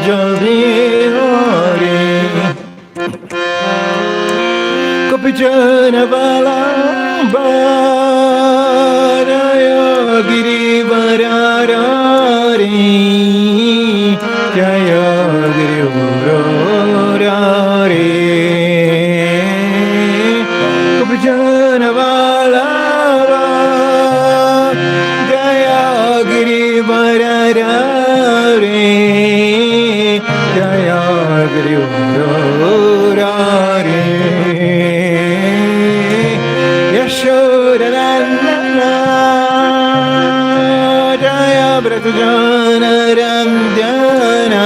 Bihari Kapijana Balamba Jaya Girivarari Jaya Girivarari Kapijana Balamba Jaya Girivarari Jaya Girivarari Yashodananda Jaya Bratujana Ramjana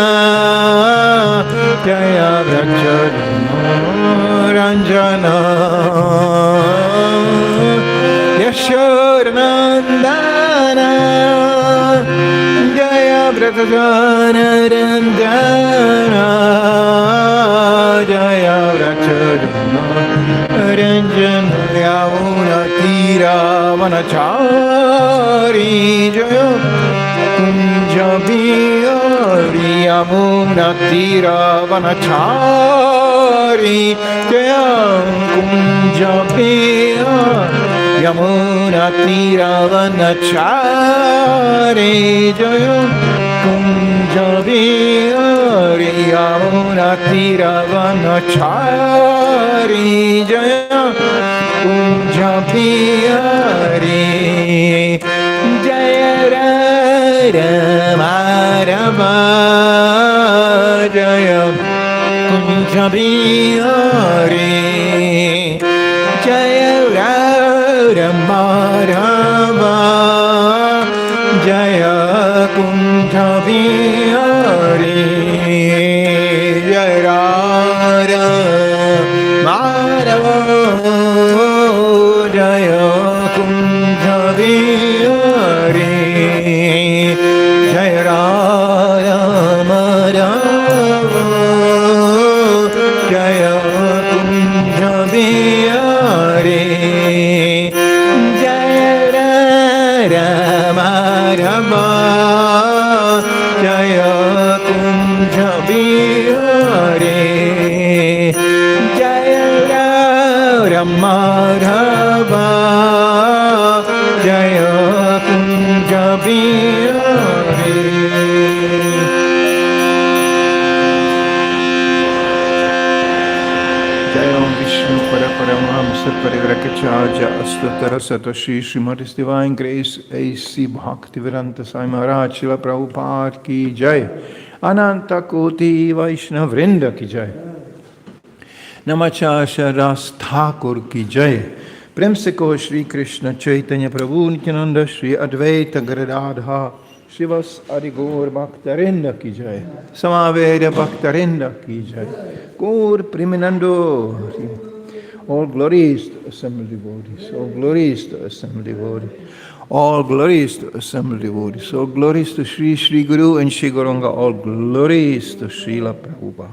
Jaya Bratujana Ranjana Yashodanandana Jaya Bratujana Ramjana Jaya Bratujana Ranjana Yamuna Tira Vanachari Jaya Kunja Bihari Yamuna Tira Vanachari Jaya Kunja Bihari Yamuna Tira Vanachari Jaya Kunja Bihari Yamuna Tira Vanachari Jaya Kunja Bihari Jaya Rama Rama Jaya Kunja Bihari Jaya Rama Rama Jaya Kunja Bihari Jaya Rama Rama Jaya Kunja Bihari Jaya Rama Rama Jaya Kunja Bihari Jaya Rama Rama Jaya Kunja Bihari Jaya Rama Rama Jaya Kunja Bihari Jaya Om Vishnu Paraparamhamsa Parivrakachaja Astutara Satoshi Srimati Divine Grace A.C. Bhaktivedanta Sai Maharaj Srila Prabhupada Ki Jai Ananta Koti Vaishnav Vrinda Ki Jai Namacharya Ras Thakur Ki Jai Prem se ko Shri Krishna Chaitanya Prabhu Nityananda Shri Advaita Garadadha Shivas Adigaur Bhaktarinda Ki Jai Samaveda Bhaktarinda Ki Jai Gaur Premanando All glories to assembled devotees, all glories to assembled devotees, all glories to assembled devotees, all glories to Sri Sri Guru and Sri Gauranga, all glories to Srila Prabhupada.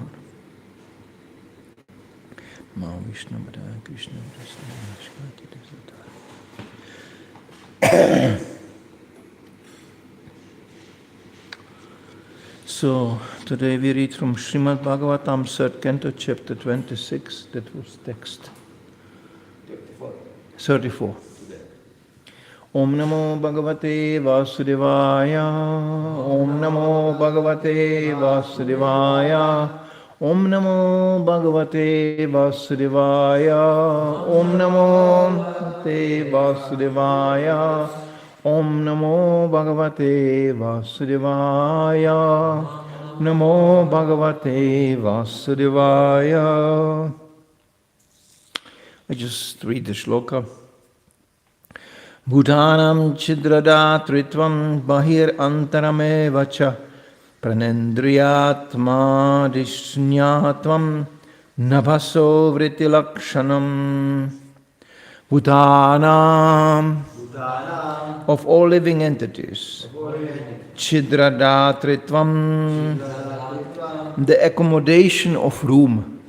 Ma Vishnu Padaya Krishna So, today we read from Srimad Bhagavatam, 3rd Canto, chapter 26, that was text 34. Om Namo Bhagavate Vasudevaya, Om Namo Bhagavate Vasudevaya, Om Namo Bhagavate Vasudevaya, Om Namo Bhagavate Vasudevaya, Om Namo Bhagavate Vasudevaya, Namo Bhagavate Vasudevaya. I just read the shloka. Bhutanam chidradhatritvam bahir antarame vacha pranendriyatma dishnyatvam nabhaso vritilakshanam. Bhutanam, of all living entities, chidradhatritvam, the accommodation of room,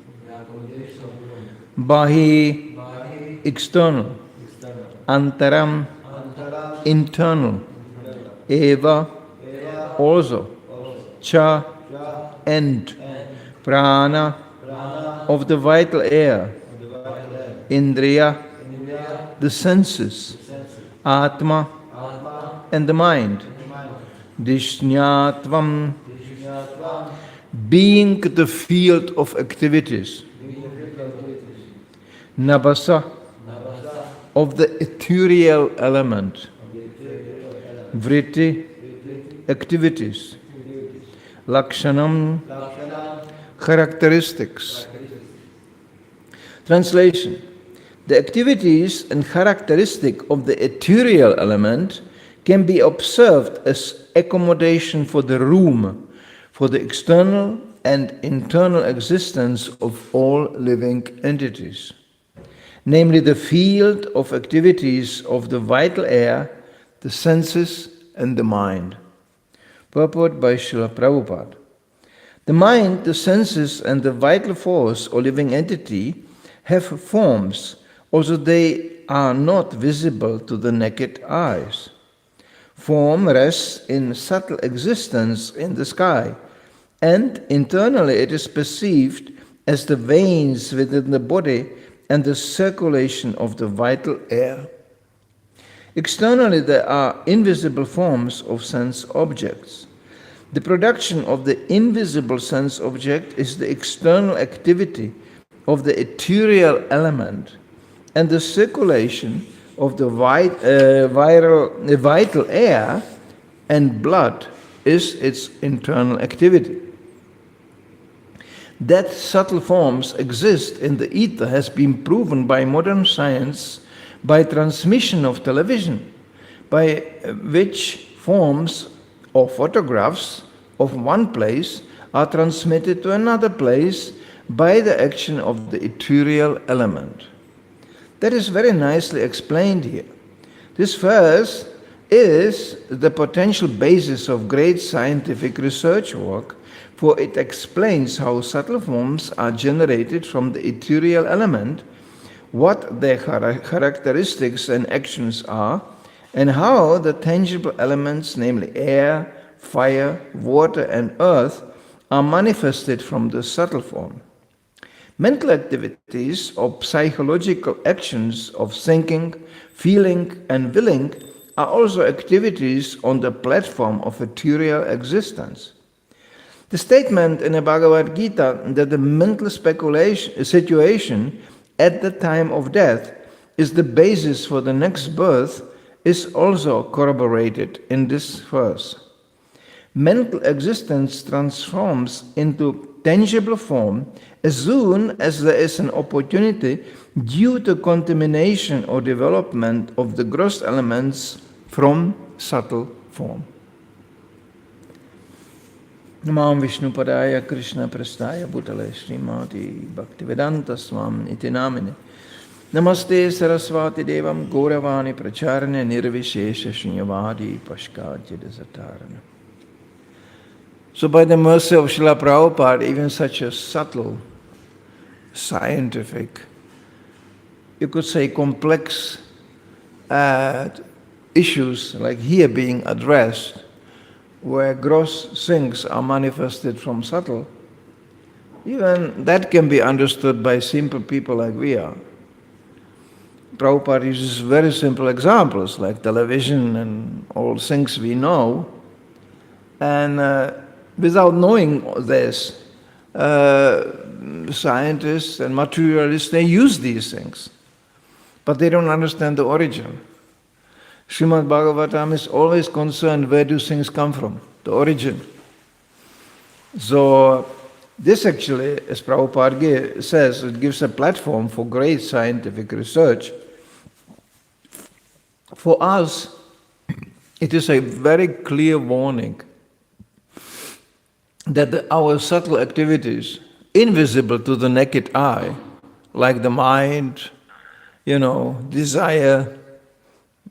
bahi, external, antaram, internal, eva, also, cha, and prana of the vital air, indriya, the senses, atma, and the mind, dishnyatvam, being the field of activities, nabasa, of the ethereal element, vritti, activities, lakshanam, characteristics. Translation: the activities and characteristic of the ethereal element can be observed as accommodation for the room, for the external and internal existence of all living entities, namely the field of activities of the vital air, the senses, and the mind. Purport by Srila Prabhupada. The mind, the senses, and the vital force or living entity have forms, although they are not visible to the naked eyes. Form rests in subtle existence in the sky, and internally it is perceived as the veins within the body and the circulation of the vital air. Externally there are invisible forms of sense objects. The production of the invisible sense object is the external activity of the ethereal element, and the circulation of the vital air and blood is its internal activity. That subtle forms exist in the ether has been proven by modern science by transmission of television, by which forms or photographs of one place are transmitted to another place by the action of the ethereal element. That is very nicely explained here. This verse is the potential basis of great scientific research work, for it explains how subtle forms are generated from the ethereal element, what their characteristics and actions are, and how the tangible elements, namely air, fire, water, and earth, are manifested from the subtle form. Mental activities or psychological actions of thinking, feeling, and willing are also activities on the platform of ethereal existence. The statement in the Bhagavad Gita that the mental situation at the time of death is the basis for the next birth is also corroborated in this verse. Mental existence transforms into tangible form as soon as there is an opportunity due to contamination or development of the gross elements from subtle form. Namam Vishnu Padaya Krishna Prastaya Bhutale Srimati Bhaktivedanta Swam Iti Namine Namaste Saraswati Devam Gauravani Pracharane Nirvishesha Shunyavadi Pashkajyadasatarana. So by the mercy of Srila Prabhupada, even such a subtle, scientific, you could say complex issues like here being addressed, where gross things are manifested from subtle, even that can be understood by simple people like we are. Prabhupada uses very simple examples like television and all things we know, and without knowing this, scientists and materialists, they use these things, but they don't understand the origin. Srimad Bhagavatam is always concerned where do things come from, the origin. So this actually, as Prabhupada says, it gives a platform for great scientific research. For us, it is a very clear warning that our subtle activities, invisible to the naked eye, like the mind, desire,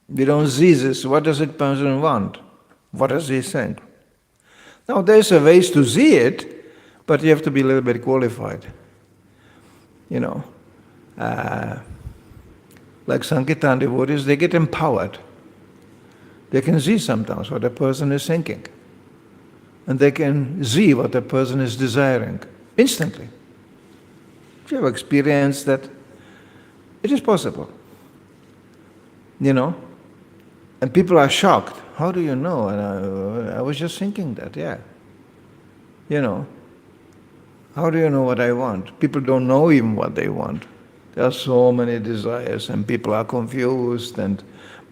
we don't see this. What does it person want? What does he think? Now there's a ways to see it, but you have to be a little bit qualified. Like Sankirtan devotees, they get empowered. They can see sometimes what a person is thinking. and they can see what a person is desiring instantly. If you have experienced that, it is possible. And people are shocked. How do you know? And I was just thinking that, yeah. How do you know what I want? People don't know even what they want. There are so many desires and people are confused and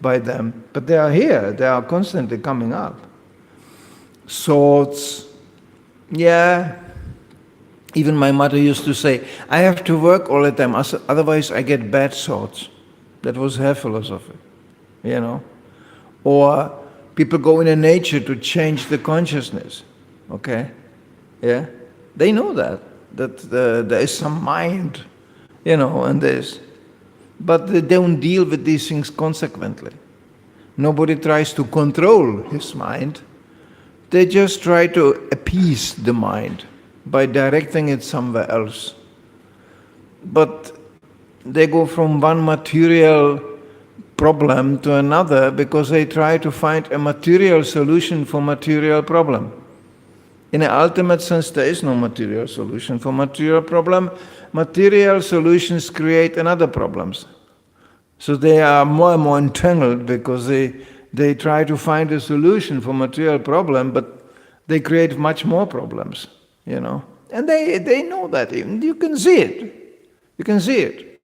by them. But they are here. They are constantly coming up. Thoughts. Yeah. Even my mother used to say, I have to work all the time, otherwise I get bad thoughts. That was her philosophy. Or people go in nature to change the consciousness. Okay? Yeah? They know that there is some mind, and this. But they don't deal with these things consequently. Nobody tries to control his mind. They just try to appease the mind by directing it somewhere else. But they go from one material problem to another because they try to find a material solution for material problem. In an ultimate sense, there is no material solution for material problem. Material solutions create another problems. So they are more and more entangled because they try to find a solution for material problem, but they create much more problems, And they know that even. You can see it. You can see it.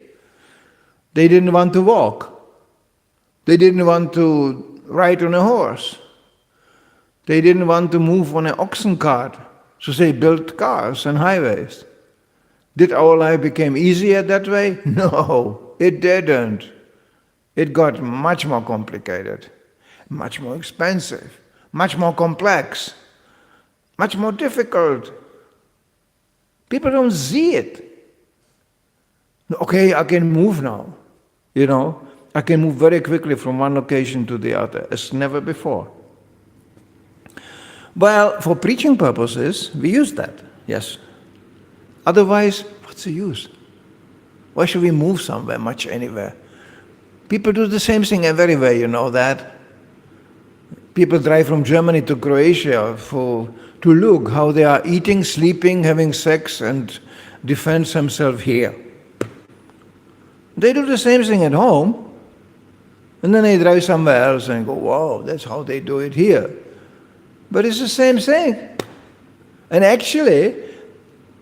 They didn't want to walk. They didn't want to ride on a horse. They didn't want to move on an oxen cart. So they built cars and highways. Did our life become easier that way? No, it didn't. It got much more complicated, much more expensive, much more complex, much more difficult. People don't see it. Okay, I can move now. I can move very quickly from one location to the other, as never before. Well, for preaching purposes, we use that, yes. Otherwise, what's the use? Why should we move somewhere, much anywhere? People do the same thing everywhere, you know that. People drive from Germany to Croatia to look how they are eating, sleeping, having sex, and defend themselves here. They do the same thing at home, and then they drive somewhere else and go, wow, that's how they do it here. But it's the same thing. And actually,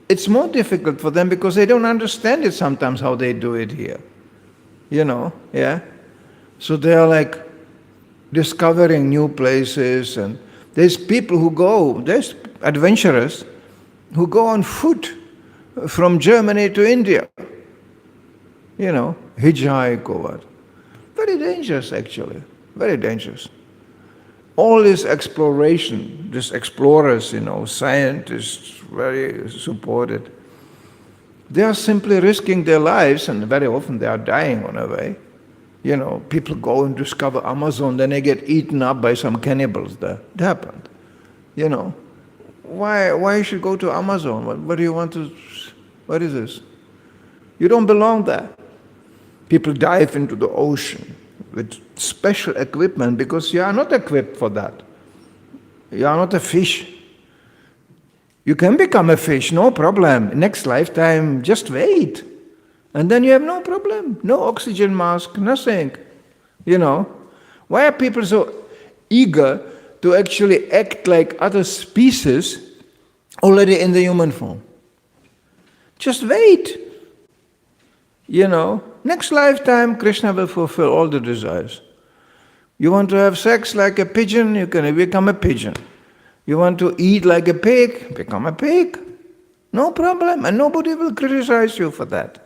it's more difficult for them because they don't understand it sometimes how they do it here. Yeah? So they are like discovering new places, and there's people there's adventurers who go on foot from Germany to India. Hitchhike or what. Very dangerous actually, very dangerous. All this exploration, these explorers, scientists, very supported, they are simply risking their lives, and very often they are dying on the way. People go and discover Amazon, then they get eaten up by some cannibals there. It happened. Why you should go to Amazon? What do you want to, what is this? You don't belong there. People dive into the ocean with special equipment because you are not equipped for that. You are not a fish. You can become a fish, no problem. Next lifetime, just wait. And then you have no problem. No oxygen mask, nothing. Why are people so eager to actually act like other species already in the human form? Just wait. Next lifetime, Krishna will fulfill all the desires. You want to have sex like a pigeon, you can become a pigeon. You want to eat like a pig, become a pig. No problem, and nobody will criticize you for that.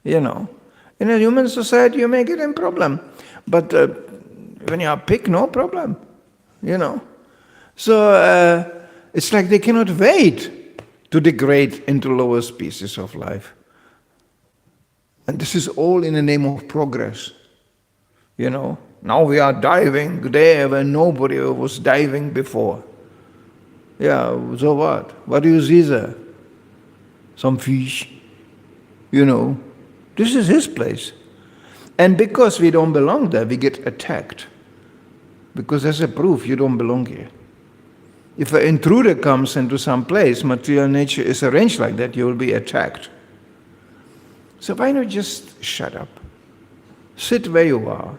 In a human society, you may get a problem. But when you are a pig, no problem. So it's like they cannot wait to degrade into lower species of life. And this is all in the name of progress. Now we are diving there where nobody was diving before. Yeah, so what? What do you see there? Some fish. This is his place. And because we don't belong there, we get attacked. Because as a proof, you don't belong here. if an intruder comes into some place, material nature is arranged like that, you will be attacked. So why not just shut up? Sit where you are,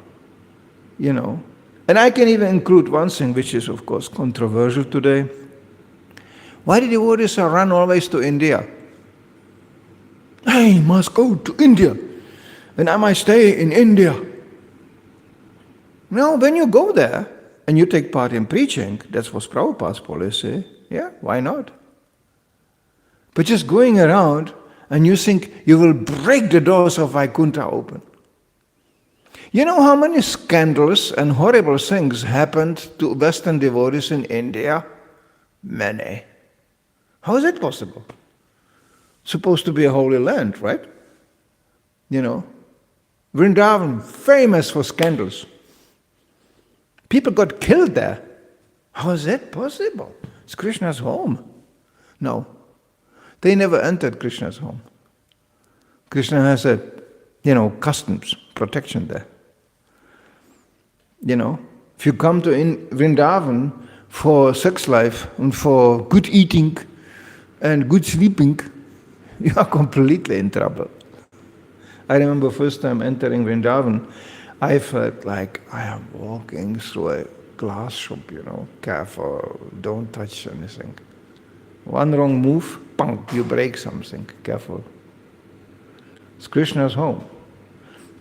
And I can even include one thing which is, of course, controversial today. Why did the devotees run always to India? I must go to India, and I must stay in India. No, when you go there, and you take part in preaching, that was Prabhupada's policy. Yeah, why not? But just going around and you think you will break the doors of Vaikuntha open. You know how many scandals and horrible things happened to Western devotees in India? Many. How is that possible? Supposed to be a holy land, right? Vrindavan, famous for scandals. People got killed there. How is that possible? It's Krishna's home. No. They never entered Krishna's home. Krishna has a, customs, protection there. If you come to Vrindavan for sex life and for good eating and good sleeping, you are completely in trouble. I remember first time entering Vrindavan, I felt like I am walking through a glass shop, careful, don't touch anything. One wrong move, punk, you break something, careful. It's Krishna's home.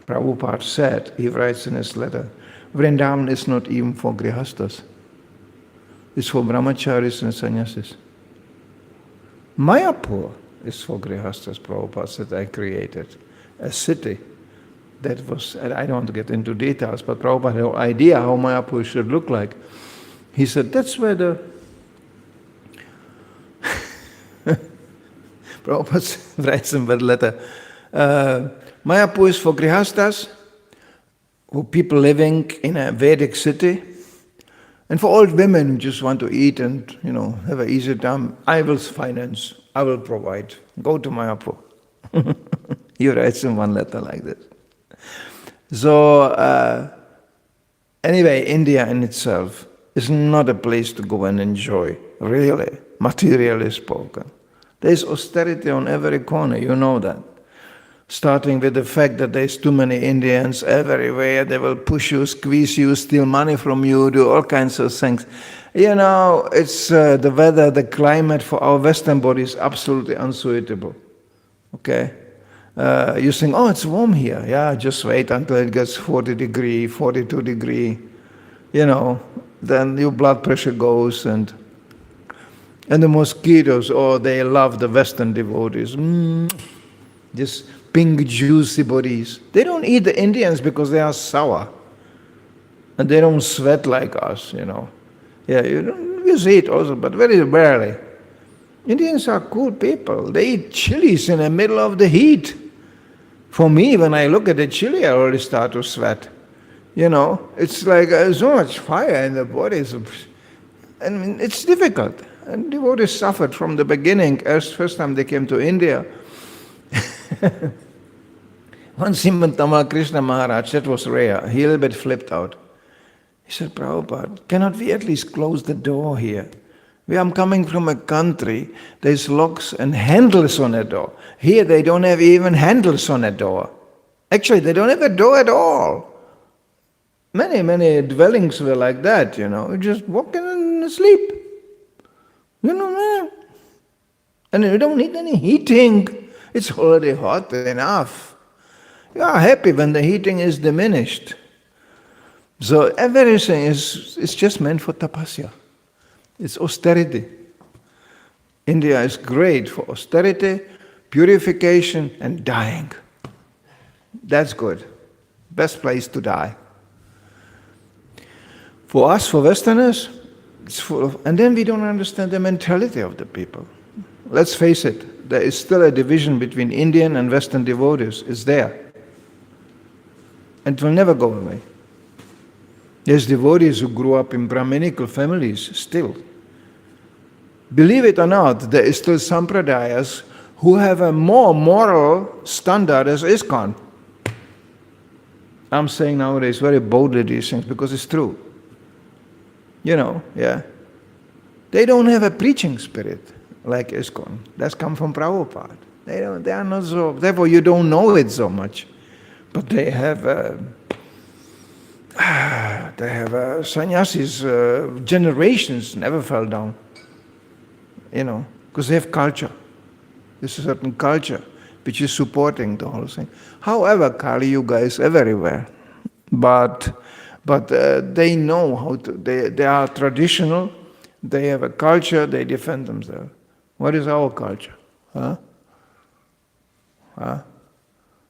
Prabhupada said, he writes in his letter, Vrindavan is not even for grihastas. It's for brahmacharis and sannyasis. Mayapur is for grihastas, Prabhupada said, I created a city that was, I don't want to get into details, but Prabhupada had no idea how Mayapur should look like. He said, that's where the Prabhupada writes in that letter, Mayapur is for grihastas, who people living in a Vedic city, and for old women who just want to eat and, have an easy time. I will finance, I will provide. Go to Mayapur. He writes in one letter like this. So, anyway, India in itself is not a place to go and enjoy, really, materially spoken. There is austerity on every corner, you know that. Starting with the fact that there's too many Indians everywhere, they will push you, squeeze you, steal money from you, do all kinds of things. It's the weather, the climate for our Western body is absolutely unsuitable. Okay? You think, it's warm here. Yeah, just wait until it gets 40 degree, 42 degree. Then your blood pressure goes and the mosquitoes, they love the Western devotees. Just pink, juicy bodies. They don't eat the Indians because they are sour. And they don't sweat like us, Yeah, you see it also, but very rarely. Indians are cool people. They eat chilies in the middle of the heat. For me, when I look at the chili, I already start to sweat. It's like so much fire in the body. It's difficult. And devotees suffered from the beginning. As first time they came to India. One Srimad Krishna Maharaj, that was rare. He a little bit flipped out. He said, Prabhupada, cannot we at least close the door here? We are coming from a country, there's locks and handles on a door. Here they don't have even handles on a door. Actually, they don't have a door at all. Many, many dwellings were like that, You just walk in and sleep. And you don't need any heating. It's already hot enough. You are happy when the heating is diminished. So everything is just meant for tapasya. It's austerity. India is great for austerity, purification, and dying. That's good. Best place to die. For us, for Westerners, it's full of... And then we don't understand the mentality of the people. Let's face it, there is still a division between Indian and Western devotees. It's there. And it will never go away. There's devotees who grew up in Brahminical families still. Believe it or not, there is still sampradayas who have a more moral standard as ISKCON. I'm saying nowadays very boldly these things because it's true. Yeah. They don't have a preaching spirit like ISKCON. That's come from Prabhupada. They are not so, therefore you don't know it so much. But they have sannyasis, generations never fell down. Because they have culture. There's a certain culture which is supporting the whole thing. However, Kali Yuga is everywhere. But they know how to, they are traditional, they have a culture, they defend themselves. What is our culture? Huh?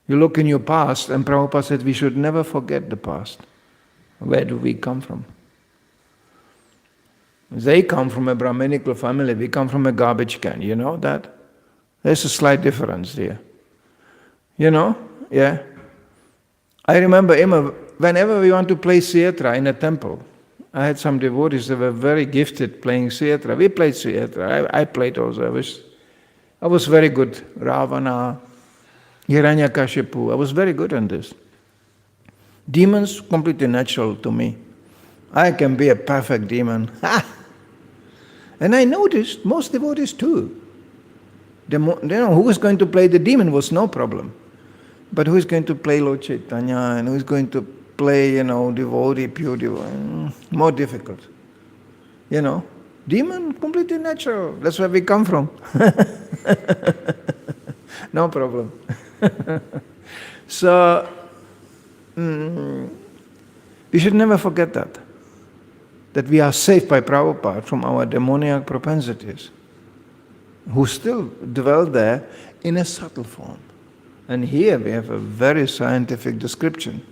You look in your past, and Prabhupada said we should never forget the past. Where do we come from? They come from a Brahminical family, we come from a garbage can, you know that? There's a slight difference there. Yeah. I remember, whenever we want to play Siyatra in a temple, I had some devotees that were very gifted playing Siyatra. We played Siyatra, I played also. I was very good. Ravana, Hiranyakashipu, I was very good on this. Demons, completely natural to me. I can be a perfect demon. And I noticed most devotees too. Who is going to play the demon was no problem. But who is going to play Lord Chaitanya and who is going to play, devotee, pure devotee? More difficult. Demon, completely natural. That's where we come from. No problem. So, we should never forget that we are saved by Prabhupada from our demoniac propensities, who still dwell there in a subtle form. And here we have a very scientific description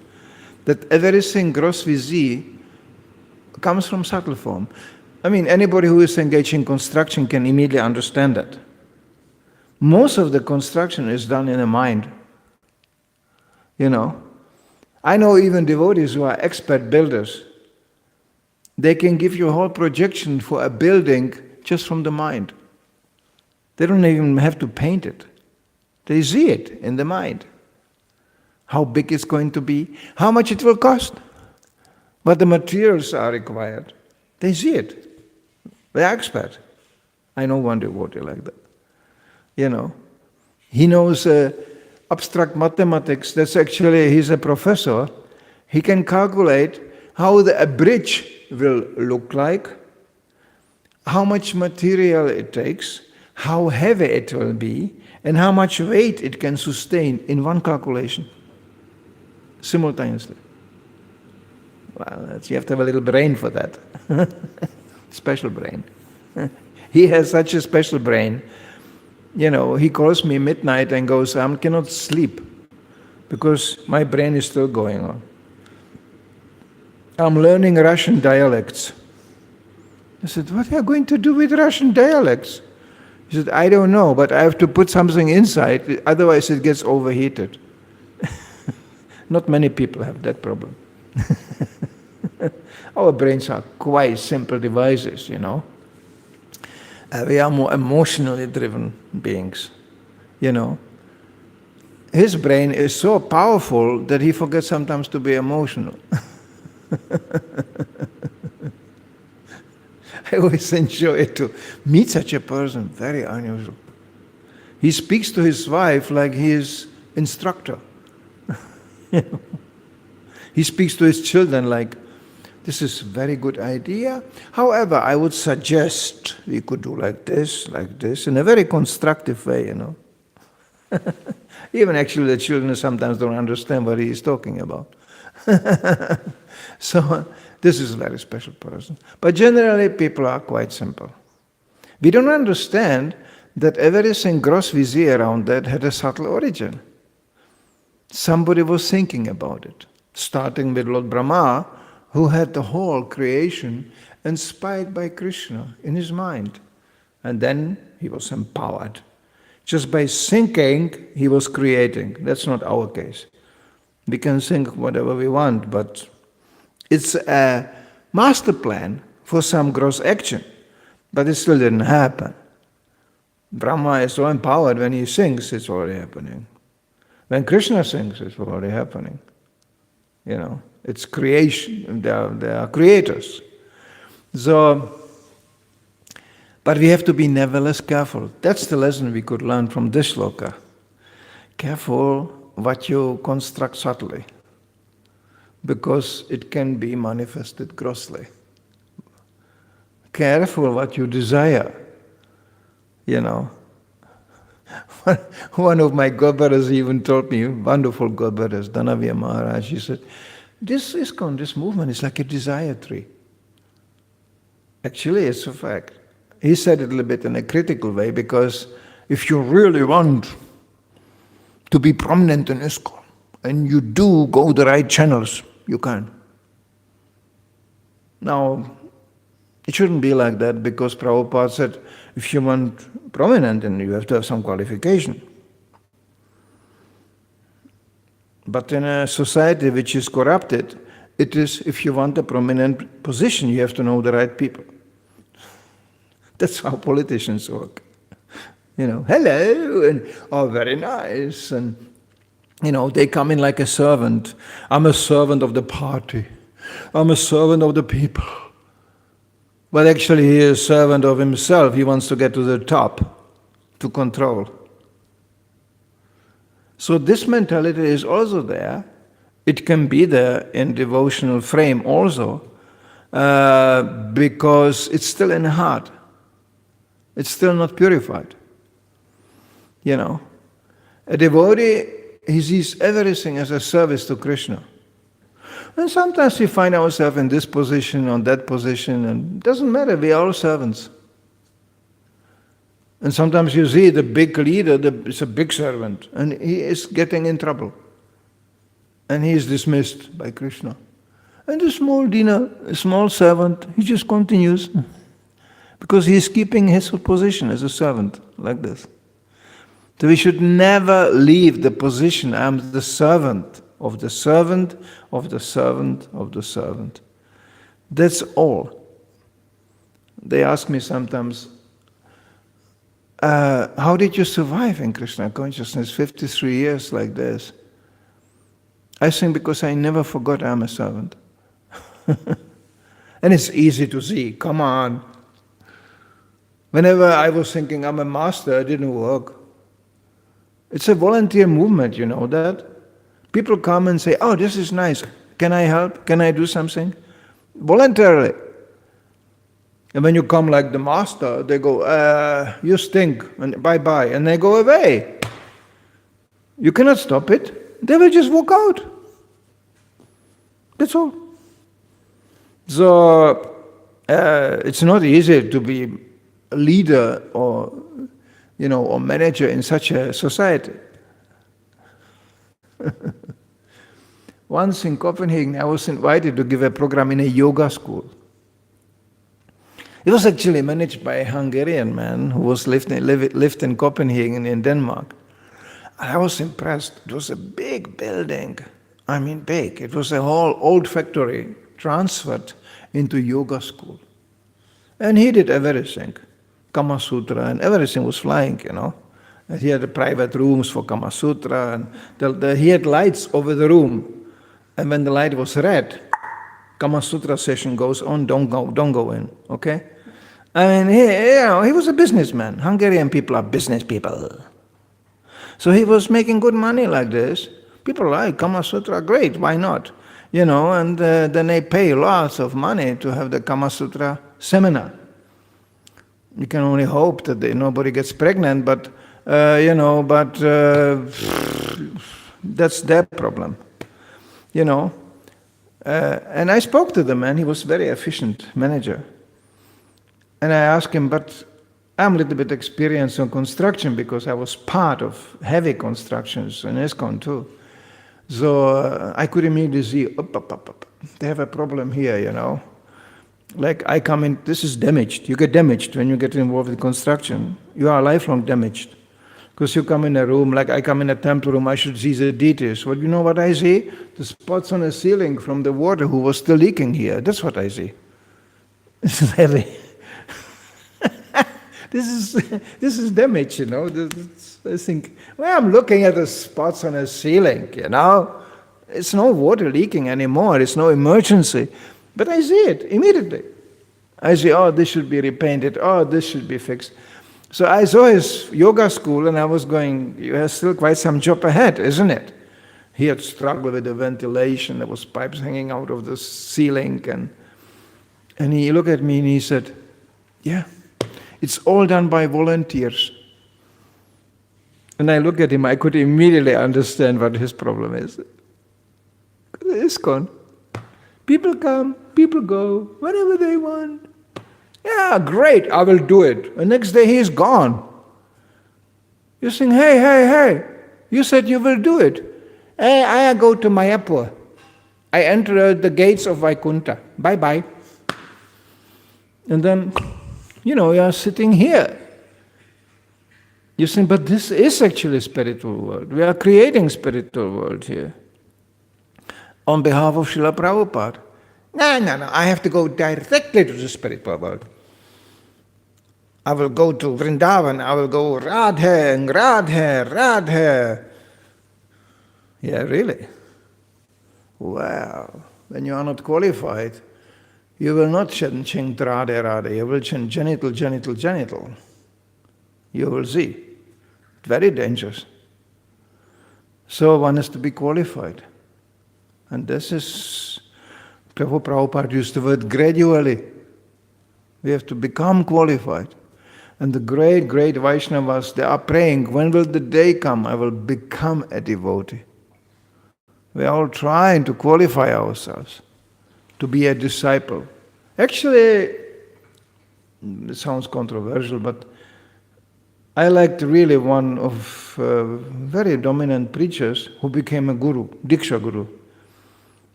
that everything gross visible comes from subtle form. I mean, anybody who is engaged in construction can immediately understand that. Most of the construction is done in the mind. I know even devotees who are expert builders. They can give you a whole projection for a building just from the mind. They don't even have to paint it. They see it in the mind. How big it's going to be, how much it will cost, what the materials are required. They see it. They are expert. I know one devotee like that. He knows abstract mathematics. That's actually, he's a professor. He can calculate how a bridge will look like, how much material it takes, how heavy it will be, and how much weight it can sustain in one calculation, simultaneously. Well, you have to have a little brain for that. Special brain. He has such a special brain. He calls me midnight and goes, I cannot sleep because my brain is still going on. I'm learning Russian dialects. I said, what are you going to do with Russian dialects? He said, I don't know, but I have to put something inside, otherwise it gets overheated. Not many people have that problem. Our brains are quite simple devices, we are more emotionally driven beings, His brain is so powerful that he forgets sometimes to be emotional. I always enjoy to meet such a person, very unusual. He speaks to his wife like he is instructor. He speaks to his children like, this is a very good idea. However, I would suggest we could do like this, in a very constructive way, Even actually the children sometimes don't understand what he is talking about. So, this is a very special person. But generally, people are quite simple. We don't understand that everything gross we see around that had a subtle origin. Somebody was thinking about it, starting with Lord Brahma, who had the whole creation inspired by Krishna in his mind. And then he was empowered. Just by thinking, he was creating. That's not our case. We can think whatever we want, but it's a master plan for some gross action. But it still didn't happen. Brahma is so empowered, when he sings, it's already happening. When Krishna sings, it's already happening. It's creation. They are creators. So, But we have to be nevertheless careful. That's the lesson we could learn from this shloka. Careful what you construct subtly, because it can be manifested grossly. Careful what you desire. One of my godbrothers even told me, wonderful godbrothers, Dhanavya Maharaj, he said, this ISKCON, this movement is like a desire tree. Actually, it's a fact. He said it a little bit in a critical way, because if you really want to be prominent in ISKCON, and you do go the right channels, you can. Now, it shouldn't be like that, because Prabhupada said, if you want prominent, then you have to have some qualification. But in a society which is corrupted, it is, if you want a prominent position, you have to know the right people. That's how politicians work. Hello, and oh, very nice, and they come in like a servant. I'm a servant of the party. I'm a servant of the people. But actually he is a servant of himself. He wants to get to the top, to control. So this mentality is also there. It can be there in devotional frame also, because it's still in the heart. It's still not purified. A devotee, he sees everything as a service to Krishna. And sometimes we find ourselves in this position, on that position, and it doesn't matter, we are all servants. And sometimes you see the big leader is a big servant, and he is getting in trouble. And he is dismissed by Krishna. And the small servant, he just continues, because he is keeping his position as a servant, like this. So we should never leave the position, I'm the servant of the servant of the servant of the servant. That's all. They ask me sometimes, how did you survive in Krishna consciousness 53 years like this? I think because I never forgot I'm a servant. And it's easy to see, come on. Whenever I was thinking I'm a master, it didn't work. It's a volunteer movement, you know that? People come and say, oh, this is nice. Can I help? Can I do something? Voluntarily. And when you come like the master, they go, you stink, and bye-bye, and they go away. You cannot stop it. They will just walk out. That's all. So, it's not easy to be a leader or, or manager in such a society. Once in Copenhagen, I was invited to give a program in a yoga school. It was actually managed by a Hungarian man who was lived in Copenhagen in Denmark. And I was impressed. It was a big building. I mean big. It was a whole old factory transferred into yoga school. And he did everything. Kama Sutra and everything was flying, And he had the private rooms for Kama Sutra, and he had lights over the room. And when the light was red, Kama Sutra session goes on, don't go in, okay? I mean, he was a businessman. Hungarian people are business people. So he was making good money like this. People like Kama Sutra, great, why not? And then they pay lots of money to have the Kama Sutra seminar. You can only hope that nobody gets pregnant, but that's their problem, And I spoke to the man, he was a very efficient manager. And I asked him, but I'm a little bit experienced on construction because I was part of heavy constructions in ISKCON too. So I could immediately see, they have a problem here, Like I come in, this is damaged. You get damaged when you get involved in construction. You are lifelong damaged. Because you come in a room, like I come in a temple room, I should see the details. Well, you know what I see? The spots on the ceiling from the water who was still leaking here. That's what I see. This is heavy. This is damage, I think, well, I'm looking at the spots on the ceiling, It's no water leaking anymore. It's no emergency. But I see it immediately. I say, oh, this should be repainted. Oh, this should be fixed. So I saw his yoga school and I was going, you have still quite some job ahead, isn't it? He had struggled with the ventilation. There was pipes hanging out of the ceiling. And he looked at me and he said, yeah, it's all done by volunteers. And I looked at him, I could immediately understand what his problem is. It's gone. People come, people go, whenever they want. Yeah, great, I will do it. The next day he's gone. You think, hey, you said you will do it. Hey, I go to Mayapur. I enter the gates of Vaikuntha. Bye-bye. And then, you are sitting here. You think, but this is actually a spiritual world. We are creating spiritual world here. On behalf of Srila Prabhupada. No, I have to go directly to the spiritual world. I will go to Vrindavan, I will go Radhe. Yeah, really? Wow. When you are not qualified, you will not chant Radhe, you will chant genital. You will see. Very dangerous. So one has to be qualified. And this is, Prabhupada used the word gradually. We have to become qualified. And the great Vaishnavas, they are praying, when will the day come I will become a devotee? We are all trying to qualify ourselves to be a disciple. Actually, it sounds controversial, but I liked really one of very dominant preachers who became a guru, Diksha Guru.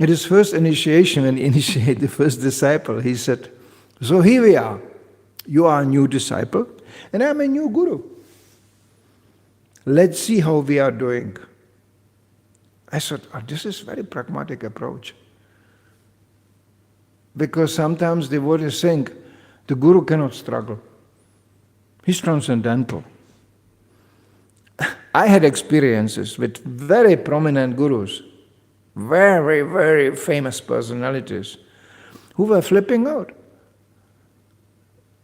At his first initiation, when he initiated the first disciple, he said, so here we are. You are a new disciple, and I'm a new guru. Let's see how we are doing. I said, this is a very pragmatic approach. Because sometimes devotees think the guru cannot struggle. He's transcendental. I had experiences with very prominent gurus, very, very famous personalities, who were flipping out.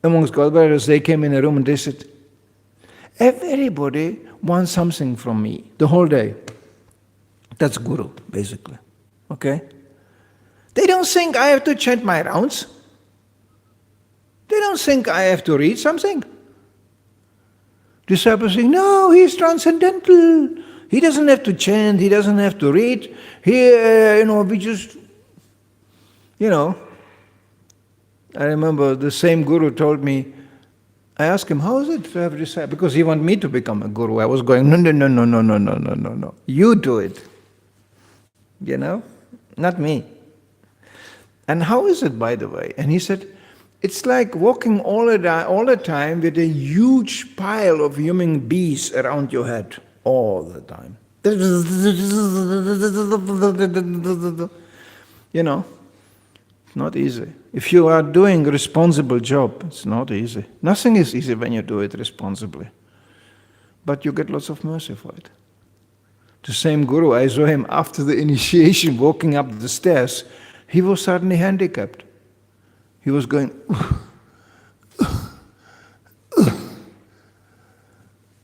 Amongst Godbrothers, they came in a room and they said, everybody wants something from me the whole day. That's guru, basically. Okay? They don't think I have to chant my rounds. They don't think I have to read something. Disciples think, no, he's transcendental. He doesn't have to chant, he doesn't have to read. We just, I remember the same guru told me, I asked him, how is it to have a disciple? Because he wanted me to become a guru. I was going, no. You do it. Not me. And how is it, by the way? And he said, it's like walking all the time with a huge pile of human bees around your head. All the time. It's not easy. If you are doing a responsible job, it's not easy. Nothing is easy when you do it responsibly. But you get lots of mercy for it. The same guru, I saw him after the initiation walking up the stairs. He was suddenly handicapped. He was going, I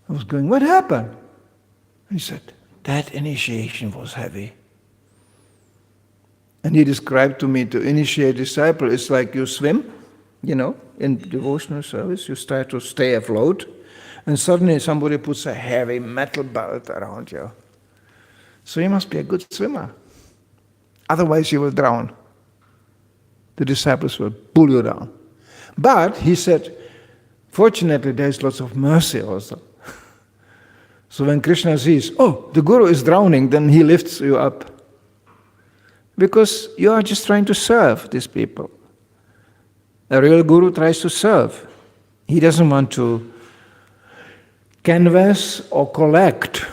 was going, what happened? He said, that initiation was heavy. And he described to me to initiate a disciple, it's like you swim, in devotional service, you start to stay afloat, and suddenly somebody puts a heavy metal belt around you. So you must be a good swimmer. Otherwise you will drown. The disciples will pull you down. But, he said, fortunately there's lots of mercy also. So when Krishna sees, the guru is drowning, then he lifts you up. Because you are just trying to serve these people. A real guru tries to serve. He doesn't want to canvass or collect.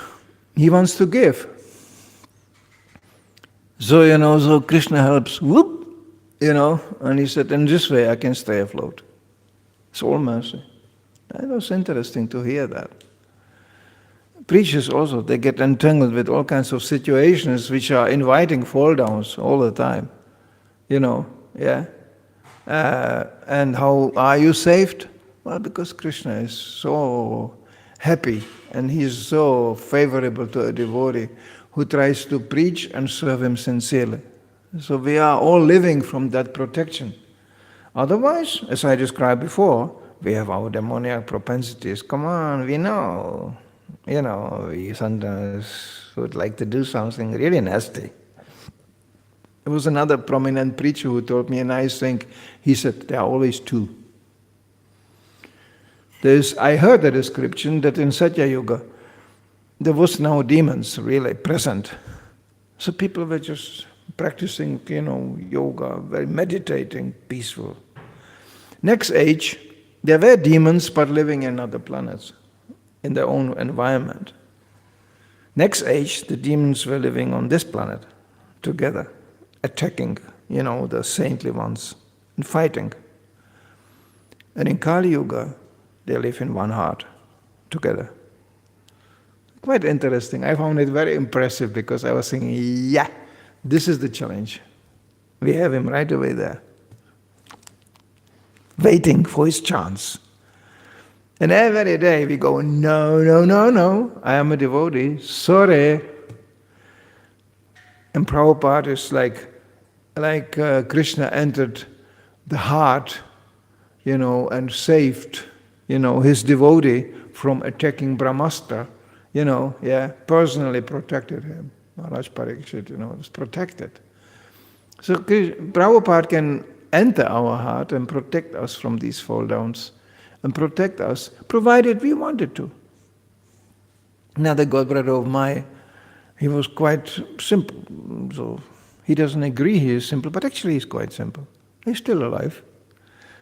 He wants to give. So, so Krishna helps, and he said, in this way I can stay afloat. It's all mercy. It was interesting to hear that. Preachers also, they get entangled with all kinds of situations which are inviting fall downs all the time. And how are you saved? Well, because Krishna is so happy and he is so favorable to a devotee who tries to preach and serve him sincerely. So we are all living from that protection. Otherwise, as I described before, we have our demoniac propensities. Come on, we know. We sometimes would like to do something really nasty. There was another prominent preacher who told me a nice thing. He said, there are always two. I heard a description that in Satya Yuga, there was no demons really present. So people were just practicing, yoga, very meditating, peaceful. Next age, there were demons but living in other planets, in their own environment. Next age, the demons were living on this planet together, attacking, the saintly ones, and fighting. And in Kali Yuga, they live in one heart, together. Quite interesting. I found it very impressive because I was thinking, yeah, this is the challenge. We have him right away there, waiting for his chance. And every day we go, no, I am a devotee, sorry. And Prabhupada is like Krishna entered the heart, and saved, his devotee from attacking Brahmastra, personally protected him. Maharaj Parikshit, was protected. So Prabhupada can enter our heart and protect us from these fall downs and protect us, provided we wanted to. Another godbrother of mine, he was quite simple. So he doesn't agree he is simple, but actually he's quite simple. He's still alive.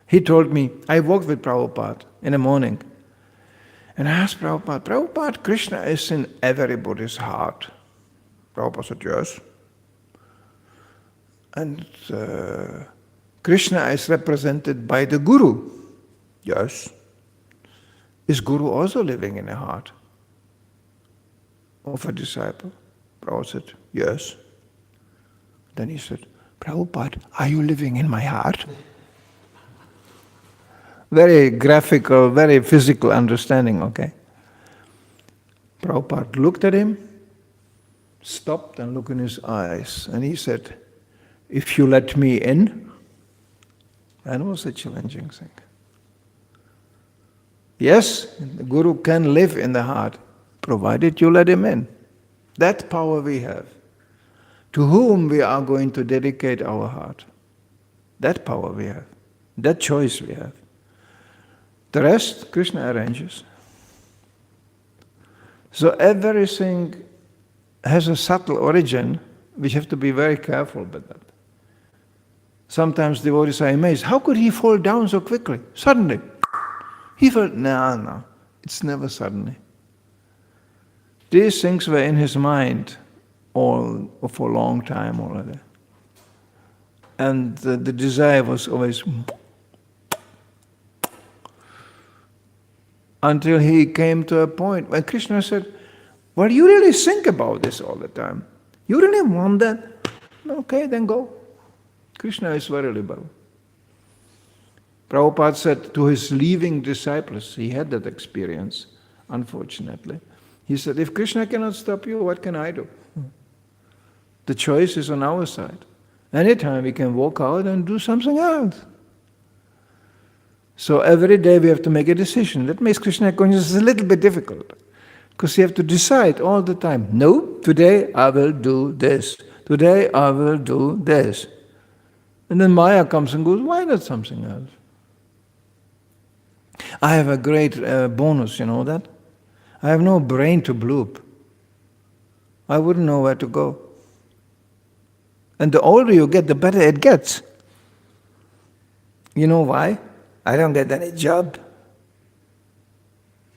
He told me, I walked with Prabhupada in the morning. And I asked Prabhupada, Krishna is in everybody's heart. Prabhupada said, yes. And Krishna is represented by the Guru. Yes. Is Guru also living in the heart of a disciple? Prabhupada said, yes. Then he said, Prabhupada, are you living in my heart? Very graphical, very physical understanding, okay? Prabhupada looked at him, stopped and looked in his eyes, and he said, if you let me in, that was a challenging thing. Yes, the Guru can live in the heart, provided you let him in. That power we have. To whom we are going to dedicate our heart. That power we have. That choice we have. The rest, Krishna arranges. So everything has a subtle origin. We have to be very careful with that. Sometimes devotees are amazed. How could he fall down so quickly? Suddenly. He felt, no. It's never suddenly. These things were in his mind all for a long time already. And the desire was always... Until he came to a point when Krishna said, well, you really think about this all the time. You really want that? Okay, then go. Krishna is very liberal. Prabhupada said to his leaving disciples, he had that experience, unfortunately. He said, if Krishna cannot stop you, what can I do? The choice is on our side. Anytime we can walk out and do something else. So every day we have to make a decision. That makes Krishna consciousness a little bit difficult. Because you have to decide all the time. No, today I will do this. Today I will do this. And then Maya comes and goes, why not something else? I have a great bonus, you know that? I have no brain to bloop. I wouldn't know where to go. And the older you get, the better it gets. You know why? I don't get any job.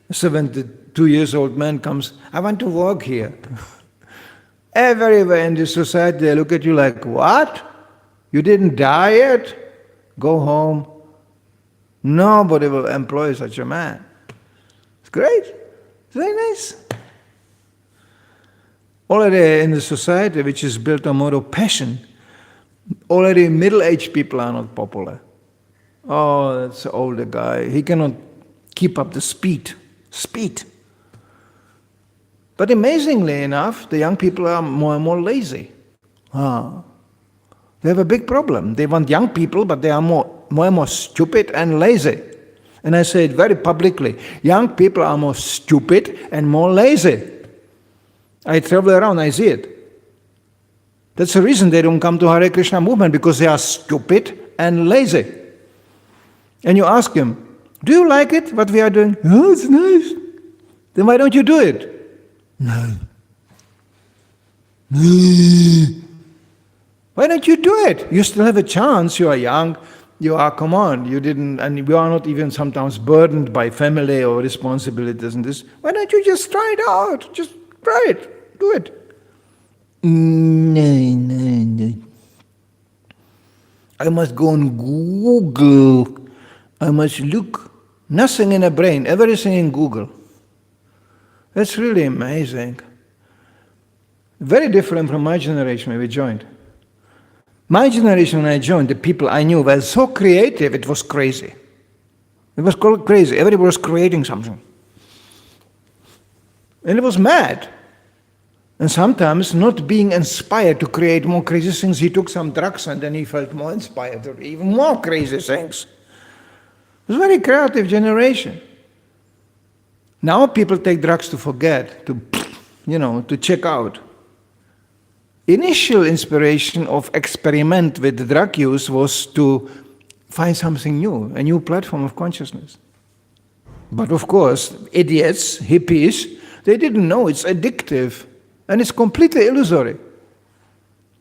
A 72-year-old man comes, I want to work here. Everywhere in this society, they look at you like, what? You didn't die yet? Go home. Nobody will employ such a man. It's great. It's very nice. Already in the society which is built on more of passion, already middle-aged people are not popular. Oh, that's an older guy. He cannot keep up the speed. But amazingly enough, the young people are more and more lazy. They have a big problem. They want young people, but they are more and more stupid and lazy. And I say it very publicly. Young people are more stupid and more lazy. I travel around, I see it. That's the reason they don't come to Hare Krishna movement, because they are stupid and lazy. And you ask him, do you like it, what we are doing? Oh, it's nice. Then why don't you do it? No. Why don't you do it? You still have a chance. You are young. You are, come on, you didn't, and you are not even sometimes burdened by family or responsibilities and this. Why don't you just try it out? Just try it. Do it. No. I must go on Google. I must look. Nothing in the brain, everything in Google. That's really amazing. Very different from my generation when we joined. My generation, when I joined, the people I knew were so creative, it was crazy. It was crazy. Everybody was creating something. And it was mad. And sometimes, not being inspired to create more crazy things, he took some drugs and then he felt more inspired to do even more crazy things. It was a very creative generation. Now people take drugs to forget, to check out. Initial inspiration of experiment with drug use was to find something new, a new platform of consciousness. But of course, idiots, hippies, they didn't know it's addictive and it's completely illusory.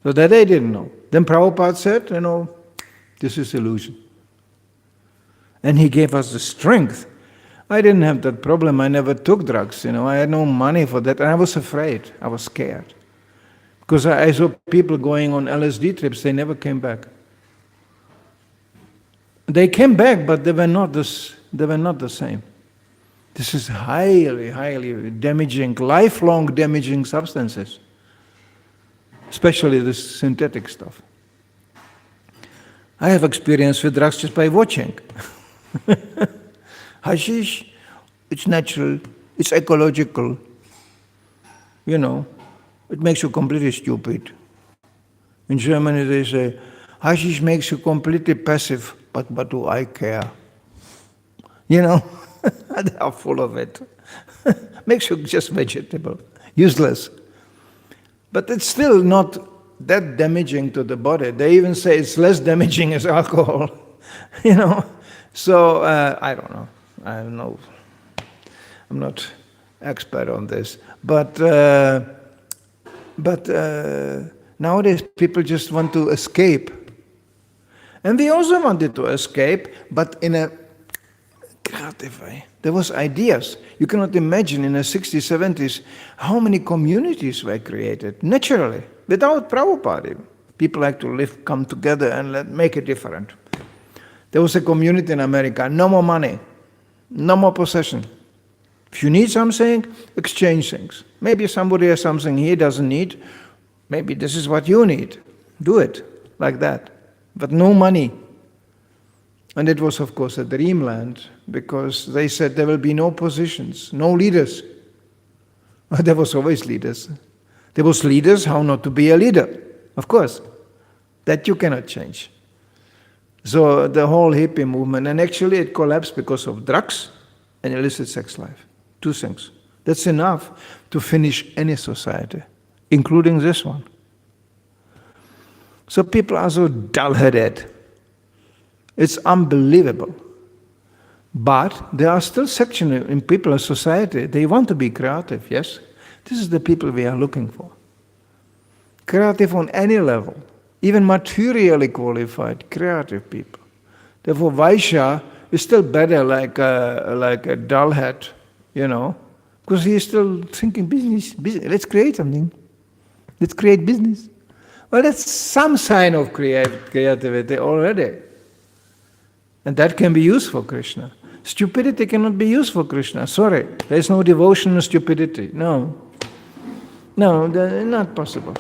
So that they didn't know. Then Prabhupada said, this is illusion. And he gave us the strength. I didn't have that problem. I never took drugs, I had no money for that, and I was afraid. I was scared. Because I saw people going on LSD trips, they never came back. They came back, but they were not the same. This is highly, highly damaging, lifelong damaging substances. Especially this synthetic stuff. I have experience with drugs just by watching. Hashish, it's natural, it's ecological, it makes you completely stupid. In Germany they say, hashish makes you completely passive, but do I care? They are full of it. Makes you just vegetable, useless. But it's still not that damaging to the body. They even say it's less damaging as alcohol, So, I don't know. I'm not expert on this. But nowadays people just want to escape. And we also wanted to escape, but in a creative way. There was ideas. You cannot imagine in the 60s, 70s how many communities were created, naturally, without Prabhupada. People like to come together and make it different. There was a community in America, no more money, no more possession. If you need something, exchange things. Maybe somebody has something he doesn't need. Maybe this is what you need. Do it like that. But no money. And it was, of course, a dreamland, because they said there will be no positions, no leaders. There was always leaders. There was leaders, how not to be a leader. Of course, that you cannot change. So the whole hippie movement, and actually it collapsed because of drugs and illicit sex life. Two things. That's enough to finish any society, including this one. So people are so dull-headed. It's unbelievable. But there are still sections in people in society, they want to be creative, yes? This is the people we are looking for. Creative on any level. Even materially qualified, creative people. Therefore, Vaishya is still better like a dullhead, because he is still thinking business. Let's create something. Let's create business. Well, that's some sign of creativity already. And that can be used for Krishna. Stupidity cannot be used for Krishna. Sorry, there is no devotion in stupidity. No, not possible.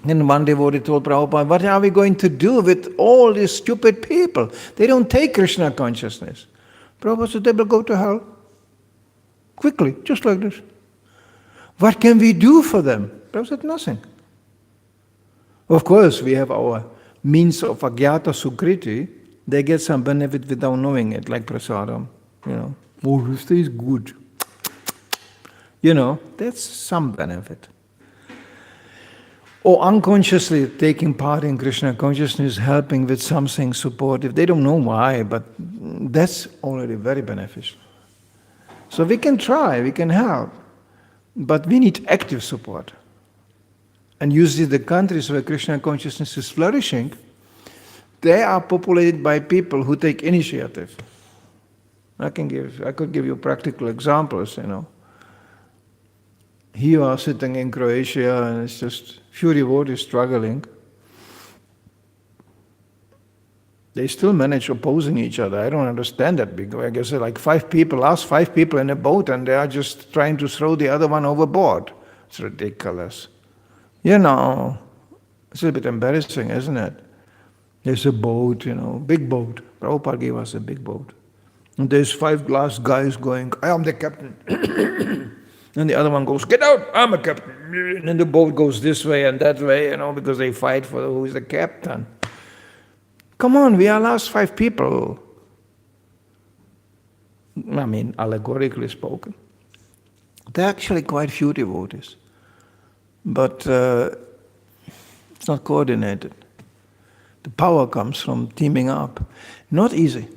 And one devotee told Prabhupada, what are we going to do with all these stupid people? They don't take Krishna consciousness. Prabhupada said, they will go to hell. Quickly, just like this. What can we do for them? Prabhupada said, nothing. Of course, we have our means of agyata sukriti. They get some benefit without knowing it, like prasadam. Oh, this is good. That's some benefit. Or unconsciously taking part in Krishna consciousness, helping with something supportive. They don't know why, but that's already very beneficial. So we can try, we can help, but we need active support. And usually the countries where Krishna consciousness is flourishing, they are populated by people who take initiative. I could give you practical examples, Here you are sitting in Croatia and it's just few devotees struggling. They still manage opposing each other. I don't understand that, because I guess like 5 people in a boat and they are just trying to throw the other one overboard. It's ridiculous. It's a little bit embarrassing, isn't it? There's a boat, big boat. Prabhupada gave us a big boat. And there's 5 glass guys going, I am the captain. And the other one goes, get out, I'm a captain. And then the boat goes this way and that way, because they fight for who is the captain. Come on, we are last 5 people. I mean, allegorically spoken. There are actually quite few devotees. But it's not coordinated. The power comes from teaming up. Not easy.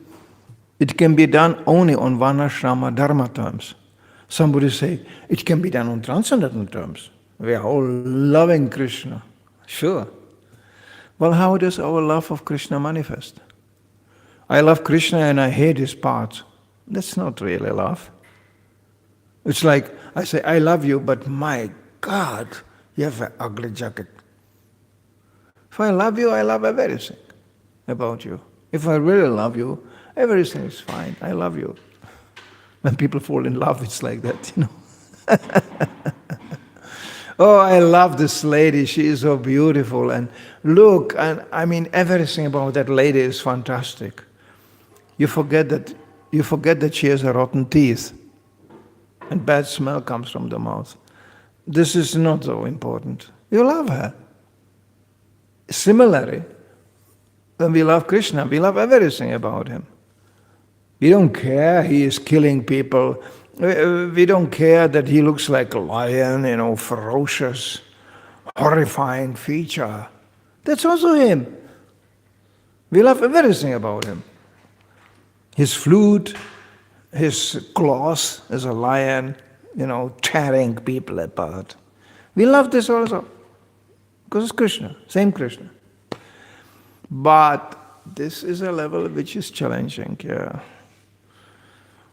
It can be done only on varnashrama dharma terms. Somebody say, it can be done on transcendental terms. We are all loving Krishna. Sure. Well, how does our love of Krishna manifest? I love Krishna and I hate his parts. That's not really love. It's like, I say, I love you, but my God, you have an ugly jacket. If I love you, I love everything about you. If I really love you, everything is fine. I love you. When people fall in love, it's like that, Oh, I love this lady. She is so beautiful. And look, and I mean, everything about that lady is fantastic. You forget that she has a rotten teeth and bad smell comes from the mouth. This is not so important. You love her. Similarly, when we love Krishna, we love everything about him. We don't care he is killing people. We don't care that he looks like a lion, ferocious, horrifying feature. That's also him. We love everything about him. His flute, his claws as a lion, tearing people apart. We love this also, because it's Krishna, same Krishna. But this is a level which is challenging,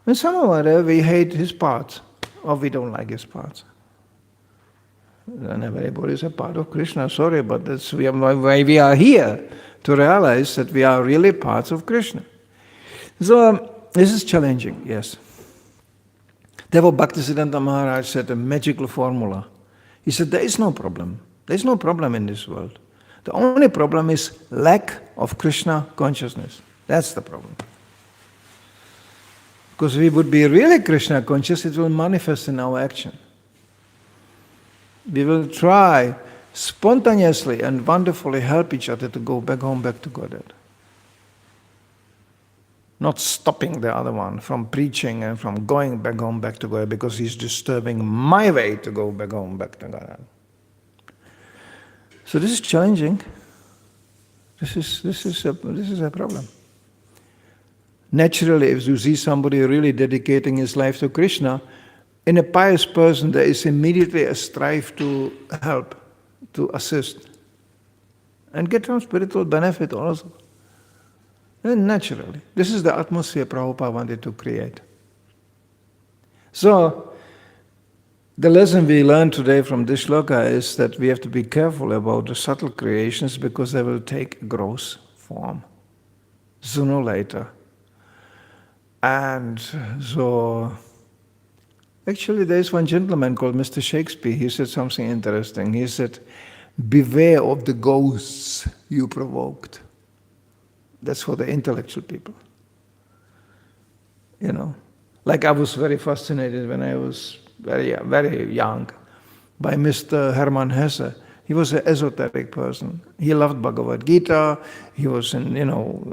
And somehow we hate his parts, or we don't like his parts. And everybody is a part of Krishna, sorry, but that's why we are here, to realize that we are really parts of Krishna. So this is challenging, yes. Therefore Bhaktisiddhanta Maharaj said a magical formula. He said there is no problem. There is no problem in this world. The only problem is lack of Krishna consciousness. That's the problem. Because if we would be really Krishna conscious, it will manifest in our action. We will try spontaneously and wonderfully help each other to go back home, back to Godhead. Not stopping the other one from preaching and from going back home, back to Godhead, because he's disturbing my way to go back home, back to Godhead. So this is challenging. This is a problem. Naturally, if you see somebody really dedicating his life to Krishna, in a pious person there is immediately a strive to help, to assist, and get some spiritual benefit also. And naturally. This is the atmosphere Prabhupada wanted to create. So, the lesson we learned today from this shloka is that we have to be careful about the subtle creations, because they will take gross form sooner or later. And so, actually there is one gentleman called Mr. Shakespeare. He said something interesting. He said, beware of the ghosts you provoked. That's for the intellectual people. You know, like I was very fascinated when I was very young by Mr. Hermann Hesse. He was an esoteric person. He loved Bhagavad Gita. He was in,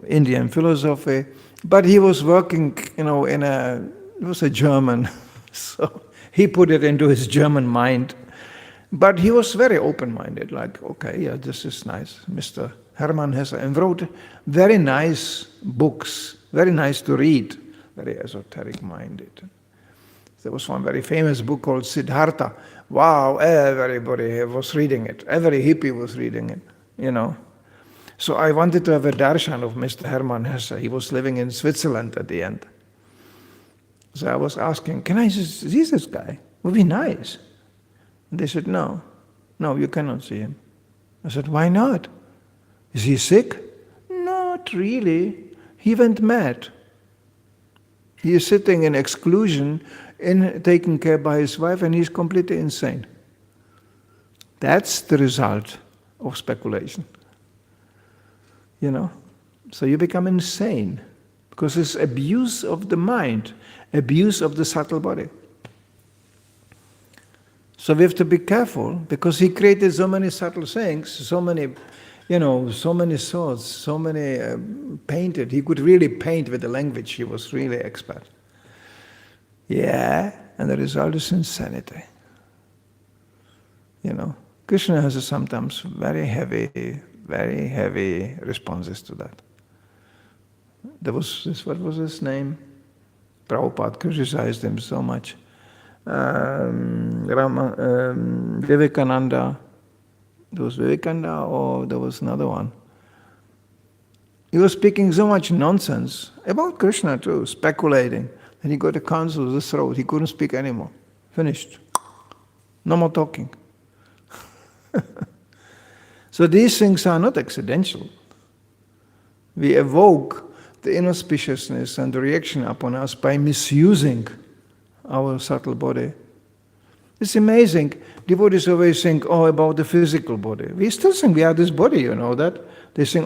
Indian philosophy. But he was working, he was a German. So he put it into his German mind. But he was very open-minded, like, okay, yeah, this is nice, Mr. Hermann Hesse, and wrote very nice books, very nice to read, very esoteric-minded. There was one very famous book called Siddhartha. Wow, everybody was reading it. Every hippie was reading it, So I wanted to have a darshan of Mr. Hermann Hesse. He was living in Switzerland at the end. So I was asking, can I see this guy? Would be nice. And they said, no, you cannot see him. I said, why not? Is he sick? Not really. He went mad. He is sitting in exclusion, taken care by his wife, and he's completely insane. That's the result of speculation. So you become insane because it's abuse of the mind, abuse of the subtle body. So we have to be careful because he created so many subtle things, so many thoughts, so many painted. He could really paint with the language. He was really expert. Yeah, and the result is insanity. Krishna has sometimes very heavy responses to that. There was this, what was his name? Prabhupada criticized him so much. Vivekananda. There was Vivekananda, or there was another one. He was speaking so much nonsense about Krishna too, speculating. And he got a cancer of the throat. He couldn't speak anymore. Finished. No more talking. So these things are not accidental. We evoke the inauspiciousness and the reaction upon us by misusing our subtle body. It's amazing. Devotees always think, about the physical body. We still think we are this body, you know that? They think,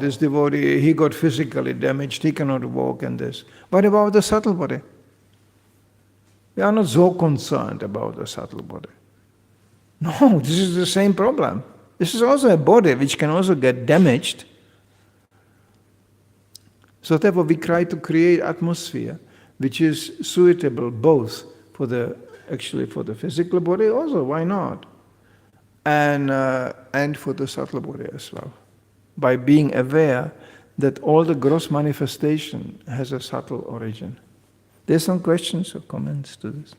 this devotee, he got physically damaged, he cannot walk and this. What about the subtle body? We are not so concerned about the subtle body. No, this is the same problem. This is also a body which can also get damaged. So therefore we try to create atmosphere which is suitable both for the physical body also, why not? And for the subtle body as well. By being aware that all the gross manifestation has a subtle origin. There's some questions or comments to this.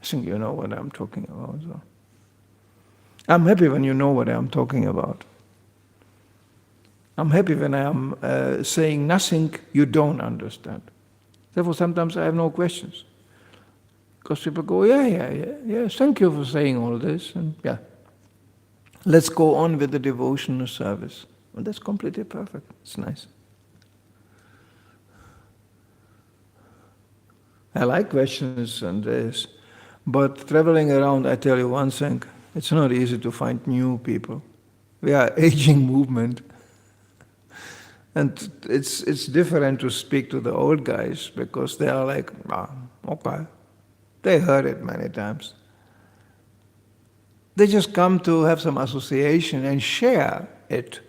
I think you know what I'm talking about. So. I'm happy when you know what I'm talking about. I'm happy when I am saying nothing you don't understand. Therefore, sometimes I have no questions. Because people go, yeah, thank you for saying all this. And yeah, let's go on with the devotional service. And that's completely perfect. It's nice. I like questions and this. But traveling around, I tell you one thing, it's not easy to find new people. We are aging movement. And it's different to speak to the old guys because they are like, okay. They heard it many times. They just come to have some association and share it.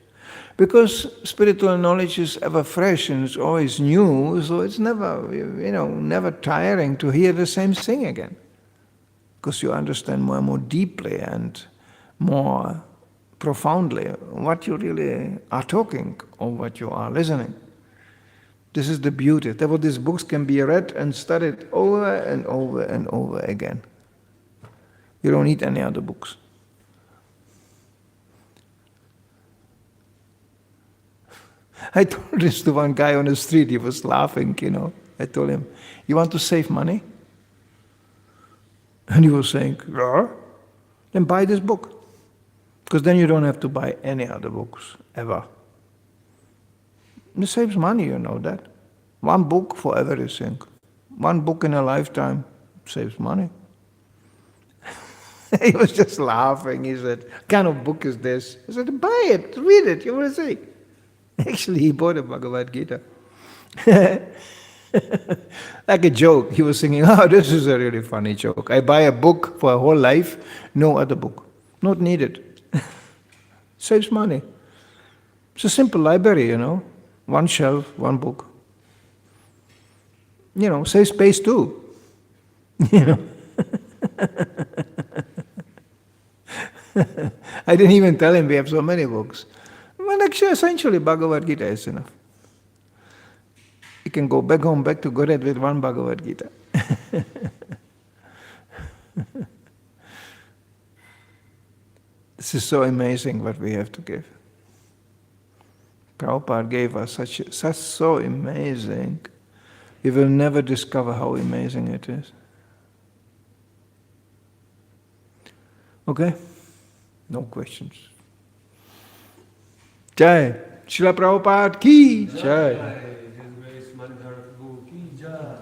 Because spiritual knowledge is ever fresh and it's always new, so it's never tiring to hear the same thing again. Because you understand more and more deeply and more profoundly what you really are talking or what you are listening. This is the beauty. Therefore, these books can be read and studied over and over and over again. You don't need any other books. I told this to one guy on the street, he was laughing, I told him, you want to save money? And he was saying, yeah, then buy this book. Because then you don't have to buy any other books, ever. It saves money, you know that. One book for everything. One book in a lifetime saves money. He was just laughing. He said, what kind of book is this? I said, buy it, read it, you will see. Actually, he bought a Bhagavad Gita. Like a joke. He was thinking, oh, this is a really funny joke. I buy a book for a whole life, no other book. Not needed. Saves money. It's a simple library, One shelf, one book. Saves space too. I didn't even tell him we have so many books. Well, actually, essentially, Bhagavad Gita is enough. You can go back home, back to Goret with one Bhagavad Gita. This is so amazing what we have to give. Prabhupada gave us such so amazing. We will never discover how amazing it is. Okay? No questions. Jai. Srila Prabhupada ki Jai. His Grace Manidhara Prabhu ki Jai.